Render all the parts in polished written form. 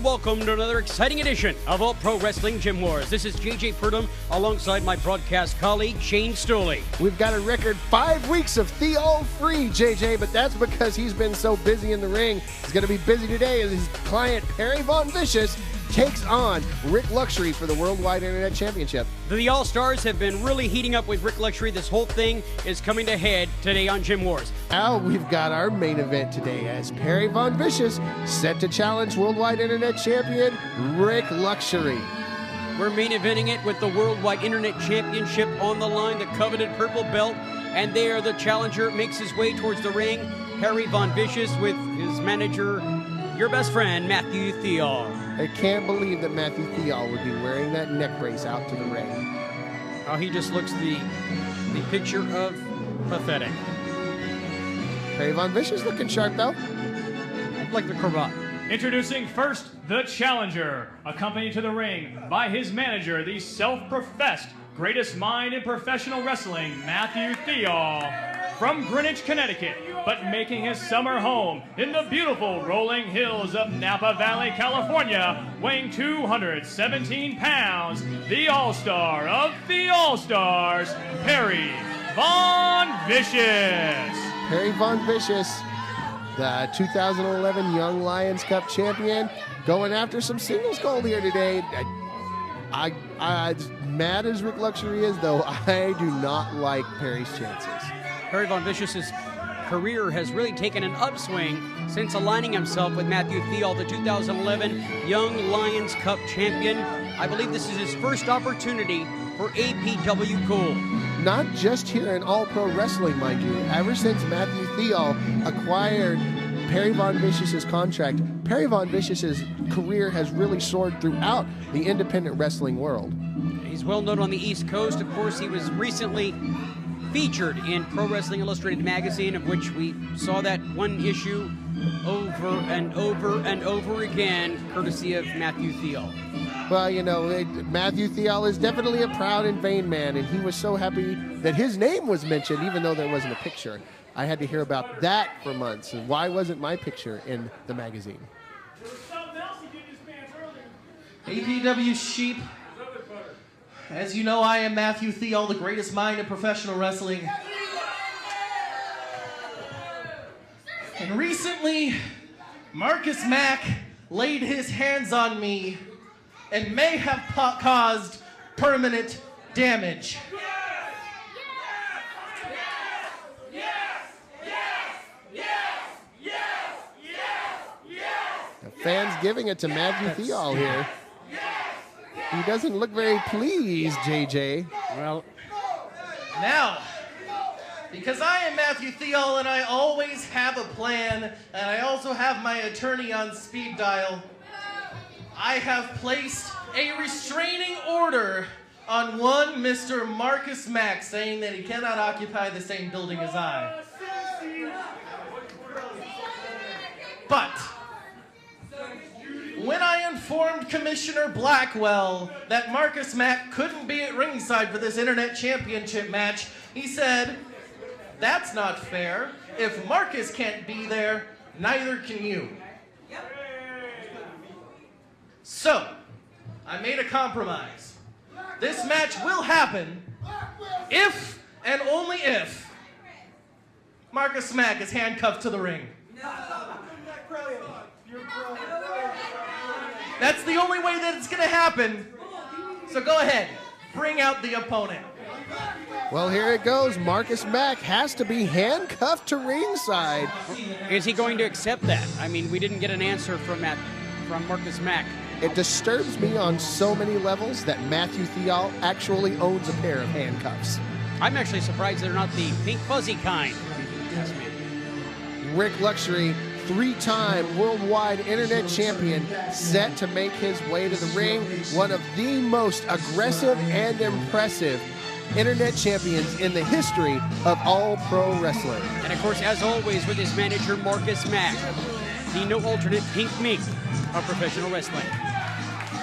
welcome to another exciting edition of All Pro Wrestling Gym Wars. This is JJ Purdom alongside my broadcast colleague Shane Stoley. We've got a record 5 weeks of Theall free, JJ, but that's because he's been so busy in the ring. He's going to be busy today as his client Perry Von Vicious takes on Rick Luxury for the Worldwide Internet Championship. The All-Stars have been really heating up with Rick Luxury. This whole thing is coming to head today on Gym Wars. Now we've got our main event today as Perry Von Vicious set to challenge Worldwide Internet Champion Rick Luxury. We're main eventing it with the Worldwide Internet Championship on the line, the coveted purple belt, and there the challenger makes his way towards the ring. Perry Von Vicious with his manager, your best friend, Matthew Theall. I can't believe that Matthew Theall would be wearing that neck brace out to the ring. Oh, he just looks the picture of pathetic. Perry Von Vicious looking sharp, though. Like the cravat. Introducing first, the challenger, accompanied to the ring by his manager, the self-professed greatest mind in professional wrestling, Matthew Theall. From Greenwich, Connecticut, but making his summer home in the beautiful rolling hills of Napa Valley, California, weighing 217 pounds, the All-Star of the All-Stars, Perry Von Vicious. Perry Von Vicious, the 2011 Young Lions Cup champion, going after some singles gold here today. As mad as Rick Luxury is, though, I do not like Perry's chances. Perry Von Vicious's career has really taken an upswing since aligning himself with Matthew Theall, the 2011 Young Lions Cup champion. I believe this is his first opportunity for APW Gold. Not just here in All Pro Wrestling, mind you. Ever since Matthew Theall acquired Perry Von Vicious's contract, Perry Von Vicious's career has really soared throughout the independent wrestling world. He's well known on the East Coast. Of course, he was recently featured in Pro Wrestling Illustrated magazine, of which we saw that one issue over and over and over again, courtesy of Matthew Theall. Well, you know, Matthew Theall is definitely a proud and vain man, and he was so happy that his name was mentioned, even though there wasn't a picture. I had to hear about that for months, and why wasn't my picture in the magazine? APW Sheep. As you know, I am Matthew Theall, the greatest mind in professional wrestling. And recently, Marcus Mack laid his hands on me and may have caused permanent damage. The fans giving it to Matthew Theall here. He doesn't look very pleased, JJ. Well, now, because I am Matthew Theall and I always have a plan, and I also have my attorney on speed dial, I have placed a restraining order on one Mr. Marcus Mack, saying that he cannot occupy the same building as I. But when I informed Commissioner Blackwell that Marcus Mack couldn't be at ringside for this Internet Championship match, he said, "That's not fair. If Marcus can't be there, neither can you." So, I made a compromise. This match will happen if and only if Marcus Mack is handcuffed to the ring. That's the only way that it's going to happen. So go ahead, bring out the opponent. Well, here it goes. Marcus Mack has to be handcuffed to ringside. is he going to accept that? I mean, we didn't get an answer from Marcus Mack. It disturbs me on so many levels that Matthew Theall actually owns a pair of handcuffs. I'm actually surprised they're not the pink fuzzy kind. Yes, Rick Luxury, 3-time worldwide internet champion, set to make his way to the ring. One of the most aggressive and impressive internet champions in the history of all pro wrestling. And of course, as always, with his manager, Marcus Mack, the no alternate pink mink of professional wrestling.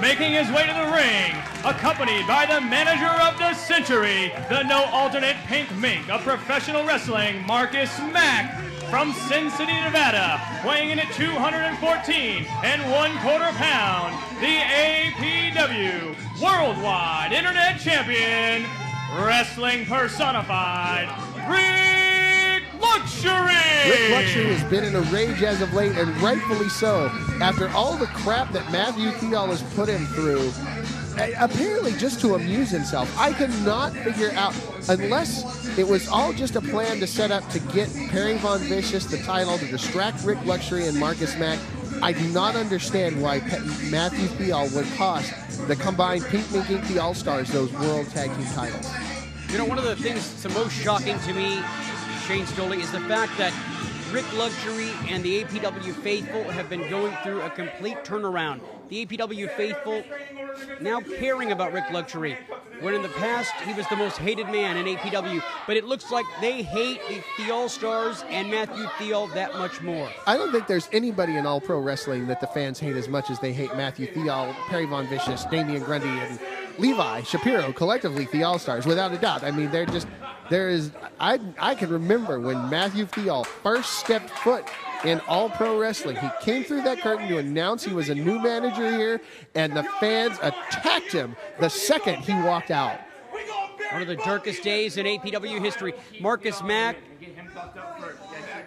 Making his way to the ring, accompanied by the manager of the century, the no alternate pink mink of professional wrestling, Marcus Mack, from Sin City, Nevada, weighing in at 214 1/4 pounds, the APW Worldwide Internet Champion, Wrestling Personified, Rick Luxury! Rick Luxury has been in a rage as of late, and rightfully so. After all the crap that Matthew Theall has put him through, apparently just to amuse himself. I could not figure out, unless it was all just a plan to set up to get Perry Von Vicious the title, to distract Rick Luxury and Marcus Mack. I do not understand why Matthew Theall would cost the combined Pink Mink Inc. the All-Stars those World Tag Team titles. You know, one of the things that's the most shocking to me, Shane Stoley, is the fact that Rick Luxury and the APW faithful have been going through a complete turnaround. The APW faithful now caring about Rick Luxury, when in the past he was the most hated man in APW. But it looks like they hate the All-Stars and Matthew Theall that much more. I don't think there's anybody in All Pro Wrestling that the fans hate as much as they hate Matthew Theall, Perry Von Vicious, Damian Grundy, and Levi Shapiro, collectively the All-Stars, without a doubt. I mean, I can remember when Matthew Theall first stepped foot in All Pro Wrestling. He came through that curtain to announce he was a new manager here, and the fans attacked him the second he walked out. One of the darkest days in APW history. Marcus Mack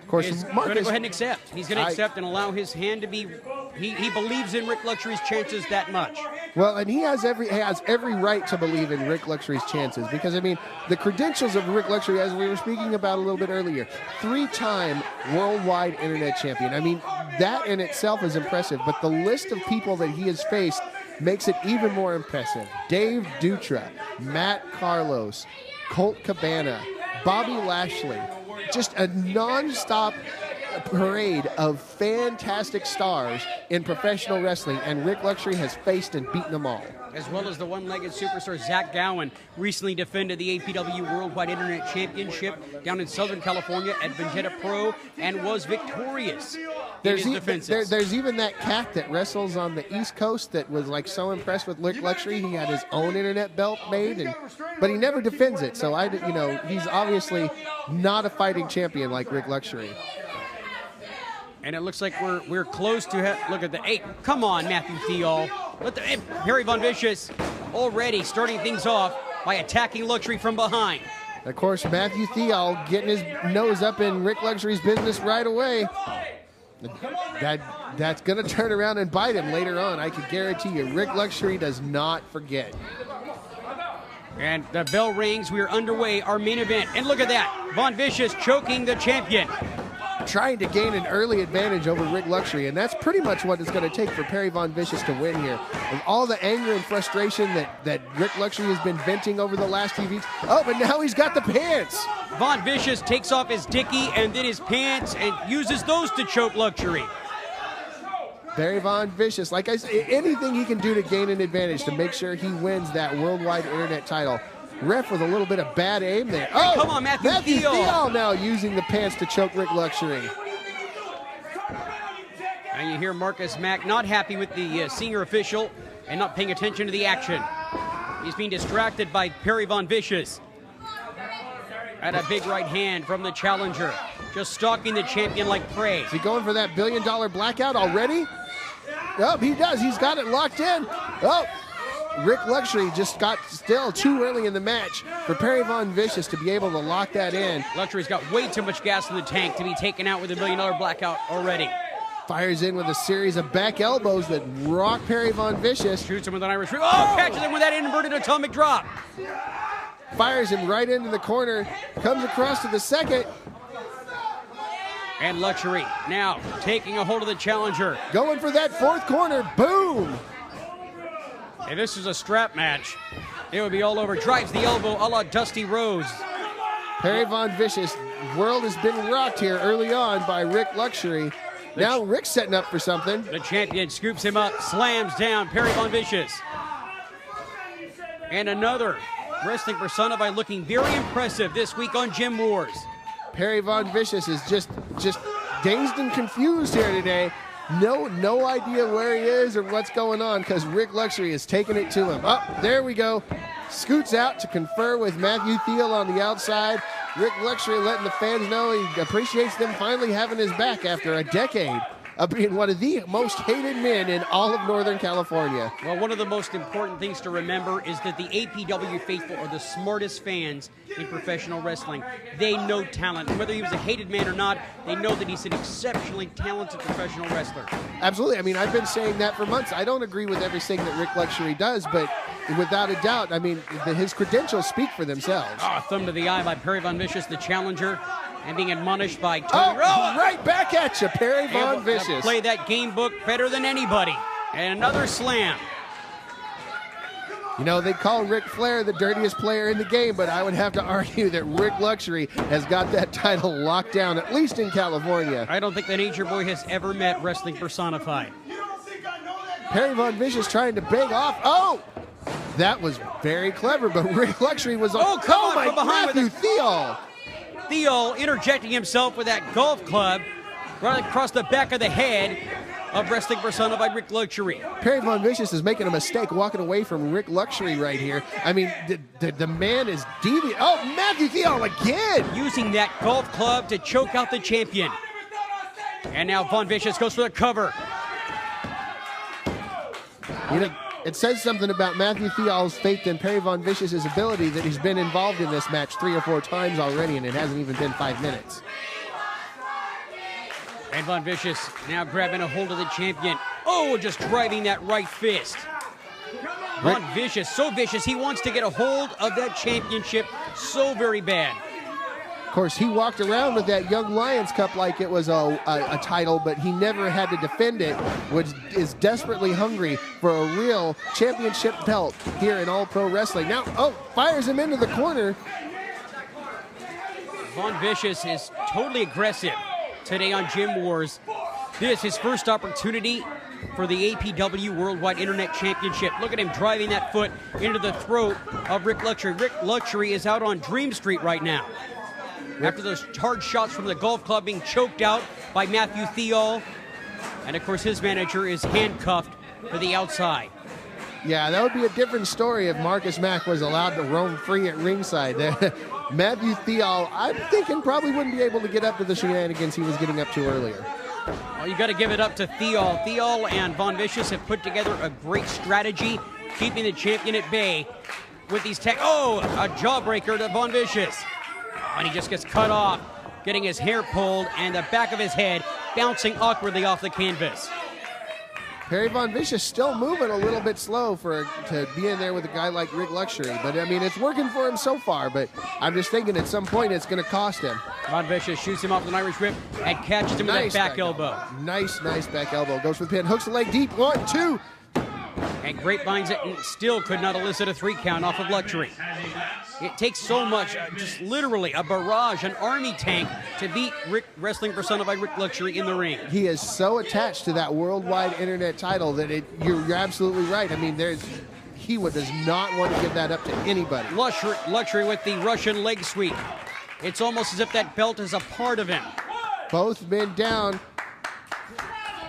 Of course, is going to go ahead and accept. He's going to accept and allow his hand to be. He believes in Rick Luxury's chances that much. Well, and he has every right to believe in Rick Luxury's chances, because, I mean, the credentials of Rick Luxury, as we were speaking about a little bit earlier, 3-time worldwide internet champion. I mean, that in itself is impressive, but the list of people that he has faced makes it even more impressive. Dave Dutra, Matt Carlos, Colt Cabana, Bobby Lashley, just a non-stop parade of fantastic stars in professional wrestling, and Rick Luxury has faced and beaten them all. As well as the one-legged superstar Zach Gowen recently defended the APW Worldwide Internet Championship down in Southern California at Vendetta Pro and was victorious in his defenses. There's even that cat that wrestles on the East Coast that was like so impressed with Rick Luxury. He had his own internet belt made, but he never defends it. So he's obviously not a fighting champion like Rick Luxury. And it looks like we're close to look at the 8. Come on, Matthew Theall. Perry Von Vicious already starting things off by attacking Luxury from behind. Of course, Matthew Theall getting his nose up in Rick Luxury's business right away. That's going to turn around and bite him later on. I can guarantee you, Rick Luxury does not forget. And the bell rings. We are underway, our main event. And look at that. Von Vicious choking the champion. Trying to gain an early advantage over Rick Luxury, and that's pretty much what it's going to take for Perry Von Vicious to win here. And all the anger and frustration that Rick Luxury has been venting over the last few weeks. Oh, but now he's got the pants. Von Vicious takes off his dickie and then his pants and uses those to choke Luxury. Perry Von Vicious, like I said, anything he can do to gain an advantage to make sure he wins that worldwide internet title. Ref with a little bit of bad aim there. Oh, come on, Matthew Theall now using the pants to choke Rick Luxury. And you hear Marcus Mack not happy with the senior official and not paying attention to the action. He's being distracted by Perry Von Vicious. And a big right hand from the challenger, just stalking the champion like prey. Is he going for that $1 billion blackout already? Oh, he does. He's got it locked in. Oh. Rick Luxury just got still too early in the match for Perry Von Vicious to be able to lock that in. Luxury's got way too much gas in the tank to be taken out with a $1 billion blackout already. Fires in with a series of back elbows that rock Perry Von Vicious. Shoots him with an Irish whip. Oh, catches him with that inverted atomic drop. Fires him right into the corner. Comes across to the second. And Luxury now taking a hold of the challenger. Going for that fourth corner. Boom. If this is a strap match, it would be all over. Drives the elbow a la Dusty Rhodes. Perry Von Vicious, world has been rocked here early on by Rick Luxury. Now Rick's setting up for something. The champion scoops him up, slams down Perry Von Vicious. And another wrestling persona by looking very impressive this week on Gym Wars. Perry Von Vicious is just dazed and confused here today. No idea where he is or what's going on, because Rick Luxury is taking it to him. Oh, there we go. scoots out to confer with Matthew Theall on the outside. Rick Luxury letting the fans know he appreciates them finally having his back after a decade of being one of the most hated men in all of Northern California. Well, one of the most important things to remember is that the APW faithful are the smartest fans in professional wrestling. They know talent. Whether he was a hated man or not, they know that he's an exceptionally talented professional wrestler. Absolutely. I mean, I've been saying that for months. I don't agree with everything that Rick Luxury does, but without a doubt, I mean, his credentials speak for themselves. Oh, thumb to the eye by Perry Von Vicious, the challenger, and being admonished by Tony Rowan. Right back at you, Perry Von Vicious. Play that game book better than anybody. And another slam. You know, they call Ric Flair the dirtiest player in the game, but I would have to argue that Rick Luxury has got that title locked down, at least in California. I don't think the Nature Boy has ever met wrestling personified. Perry Von Vicious trying to beg off. Oh! That was very clever, but Rick Luxury was on. Oh, come on, my from behind Matthew with Theall. Theall interjecting himself with that golf club right across the back of the head of wrestling personified Rick Luxury. Perry Von Vicious is making a mistake walking away from Rick Luxury right here. I mean, the man is deviant. Oh, Matthew Theall again! Using that golf club to choke out the champion. And now Von Vicious goes for the cover. You know, it says something about Matthew Theall's faith in Perry Von Vicious' ability that he's been involved in this match 3 or 4 times already, and it hasn't even been 5 minutes. And Von Vicious now grabbing a hold of the champion. Oh, just driving that right fist. Von Vicious, so vicious, he wants to get a hold of that championship so very bad. Of course, he walked around with that Young Lions Cup like it was a title, but he never had to defend it, which is desperately hungry for a real championship belt here in All Pro Wrestling. Now, oh, fires him into the corner. Von Vicious is totally aggressive today on Gym Wars. This is his first opportunity for the APW Worldwide Internet Championship. Look at him driving that foot into the throat of Rick Luxury. Rick Luxury is out on Dream Street right now. After those hard shots from the golf club being choked out by Matthew Theall. And of course his manager is handcuffed to the outside. Yeah, that would be a different story if Marcus Mack was allowed to roam free at ringside. Matthew Theall, I'm thinking, probably wouldn't be able to get up to the shenanigans he was getting up to earlier. Well, you got to give it up to Theall. Theall and Von Vicious have put together a great strategy, keeping the champion at bay with these a jawbreaker to Von Vicious. And he just gets cut off, getting his hair pulled and the back of his head bouncing awkwardly off the canvas. Perry Von Vicious still moving a little bit slow to be in there with a guy like Rick Luxury. But, I mean, it's working for him so far. But I'm just thinking at some point it's going to cost him. Von Vicious shoots him off with an Irish whip and catches him with that back elbow. Nice back elbow. Goes for the pin. Hooks the leg deep. 1, 2. And grapevines it and still could not elicit a 3 count off of Luxury. It takes so much, just literally a barrage, an army tank to beat wrestling personified Rick Luxury in the ring. He is so attached to that worldwide internet title that you're absolutely right. I mean, does not want to give that up to anybody. Luxury with the Russian leg sweep. It's almost as if that belt is a part of him. Both men down.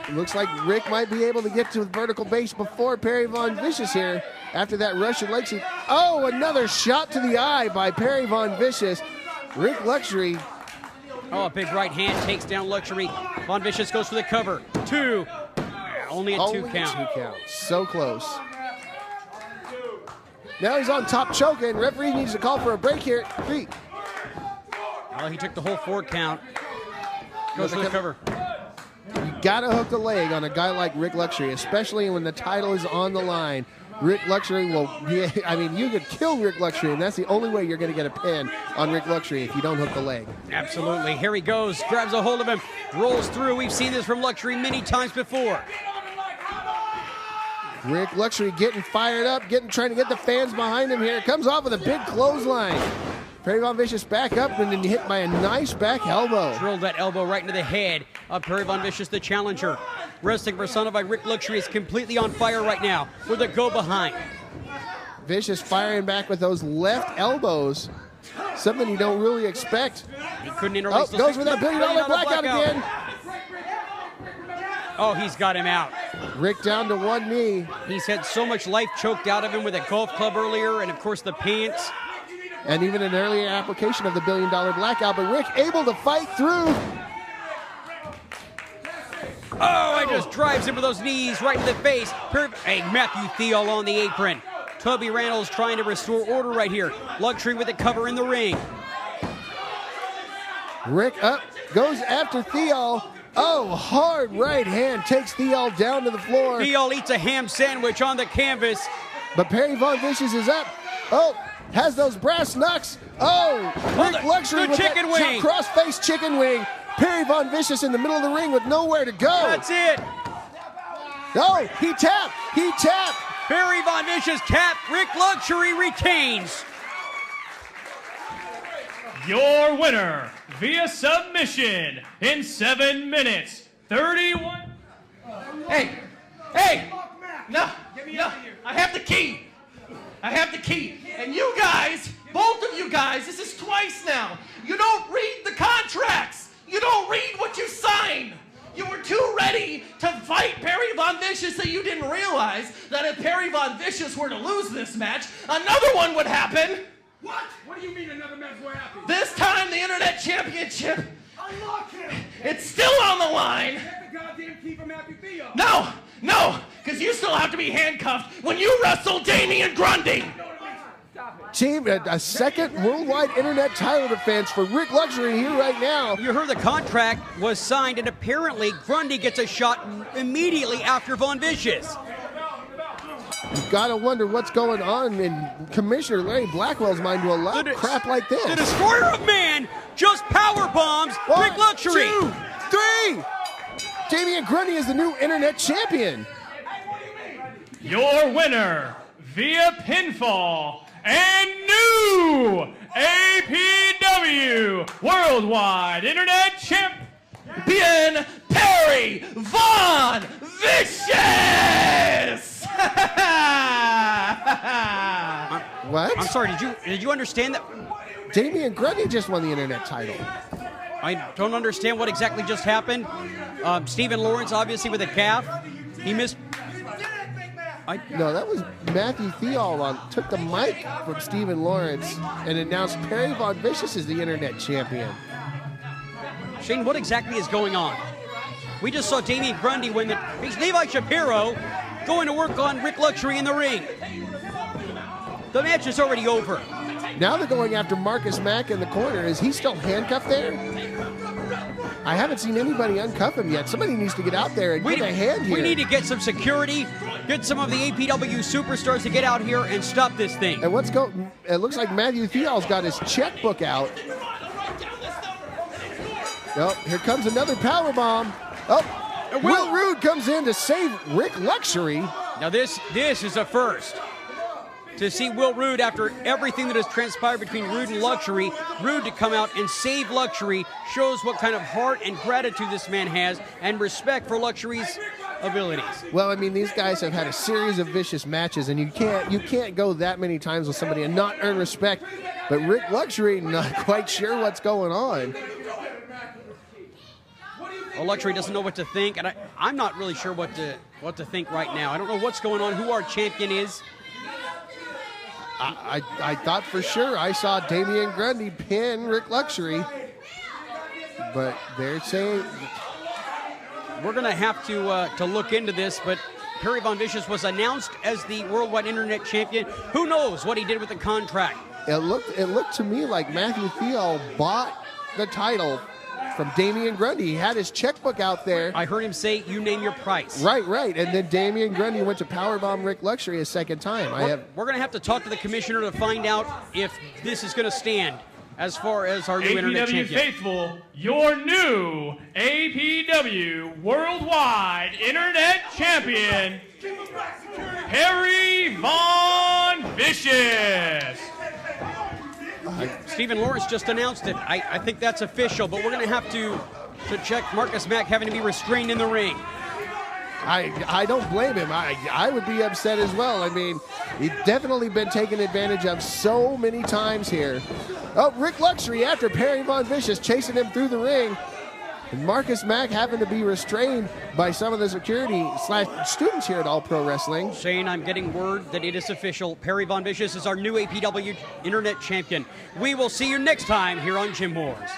It looks like Rick might be able to get to the vertical base before Perry Von Vicious here after that Russian leg sweep. Oh, another shot to the eye by Perry Von Vicious. Rick Luxury. Oh, a big right hand takes down Luxury. Von Vicious goes for the cover. 2. Only a 2 count. So close. Now he's on top choking. Referee needs to call for a break here. 3. Well, he took the whole 4 count. Goes for the cover. You gotta hook the leg on a guy like Rick Luxury, especially when the title is on the line. Rick Luxury will be, I mean, you could kill Rick Luxury, and that's the only way you're going to get a pin on Rick Luxury if you don't hook the leg. Absolutely. Here he goes, grabs a hold of him, rolls through. We've seen this from Luxury many times before. Rick Luxury getting fired up, trying to get the fans behind him here. Comes off with a big clothesline. Perry Von Vicious back up and then hit by a nice back elbow. Drilled that elbow right into the head of Perry Von Vicious, the challenger. Wrestling personified Rick Luxury is completely on fire right now with a go behind. Vicious firing back with those left elbows. Something you don't really expect. He couldn't interlace. Goes for that $1 billion blackout again. Oh, he's got him out. Rick down to one knee. He's had so much life choked out of him with a golf club earlier, and of course the pants. And even an earlier application of the $1 billion blackout, but Rick able to fight through. Oh, and just drives him with those knees right in the face. Hey, Matthew Theall on the apron. Toby Randall's trying to restore order right here. Luxury with the cover in the ring. Rick up, goes after Theall. Oh, hard right hand takes Theall down to the floor. Theall eats a ham sandwich on the canvas. But Perry Von Vicious is up. Oh, has those brass knucks. Oh, Rick Luxury with chicken that wing. Cross-face chicken wing. Perry Von Vicious in the middle of the ring with nowhere to go. That's it. Oh, he tapped. He tapped. Perry Von Vicious tap. Rick Luxury retains. Your winner via submission in 7 minutes, 31. Hey! No, I have the key. And you guys, both of you guys, this is twice now. You don't read the contracts. You don't read what you sign. You were too ready to fight Perry Von Vicious that you didn't realize that if Perry Von Vicious were to lose this match, another one would happen. What? What do you mean another match will happen? This time the Internet Championship, Unlock him! it's still on the line. Get the goddamn key from Matthew Theall. No, because you still have to be handcuffed when you wrestle Damian Grundy. Team, a second worldwide internet title defense for Rick Luxury here right now. You heard the contract was signed, and apparently Grundy gets a shot immediately after Von Vicious. You've got to wonder what's going on in Commissioner Larry Blackwell's mind to allow crap like this. The Destroyer of Man just power bombs Rick Luxury. 1, 2, 3. Damian Grundy is the new internet champion. Your winner via pinfall and new APW Worldwide Internet Champion Perry Von Vicious! What? I'm sorry, did you understand that? Damian Grundy just won the internet title. I don't understand what exactly just happened. Stephen Lawrence, obviously, with a calf. He missed. No, that was Matthew Theall took the mic from Stephen Lawrence and announced Perry Von Vicious is the internet champion. Shane, what exactly is going on? We just saw Damian Grundy win the. He's Levi Shapiro going to work on Rick Luxury in the ring. The match is already over. Now they're going after Marcus Mack in the corner. Is he still handcuffed there? I haven't seen anybody uncuff him yet. Somebody needs to get out there and get a hand here. We need to get some security, get some of the APW superstars to get out here and stop this thing. And it looks like Matthew Theall's got his checkbook out. Oh, here comes another powerbomb. Oh, Will Rude comes in to save Rick Luxury. Now this is a first. To see Will Rude, after everything that has transpired between Rude and Luxury, Rude to come out and save Luxury shows what kind of heart and gratitude this man has and respect for Luxury's abilities. Well, I mean, these guys have had a series of vicious matches, and you can't go that many times with somebody and not earn respect. But Rick Luxury, not quite sure what's going on. Well, Luxury doesn't know what to think, and I'm not really sure what to think right now. I don't know what's going on, who our champion is. I thought for sure I saw Damian Grundy pin Rick Luxury, but they're saying we're going to have to look into this. But Perry Von Vicious was announced as the Worldwide Internet Champion. Who knows what he did with the contract? It looked to me like Matthew Theall bought the title from Damian Grundy. He had his checkbook out there. I heard him say, "You name your price." Right. And then Damian Grundy went to powerbomb Rick Luxury a second time. We're going to have to talk to the commissioner to find out if this is going to stand as far as our new internet APW champion. Faithful, your new APW Worldwide Internet Champion, Perry Von Vicious. Stephen Lawrence just announced it. I think that's official, but we're going to have to check Marcus Mack having to be restrained in the ring. I don't blame him. I would be upset as well. I mean, he's definitely been taken advantage of so many times here. Oh, Rick Luxury after Perry Von Vicious chasing him through the ring. And Marcus Mack having to be restrained by some of the security / students here at All Pro Wrestling. Shane, I'm getting word that it is official. Perry Von Vicious is our new APW Internet Champion. We will see you next time here on Gym Wars.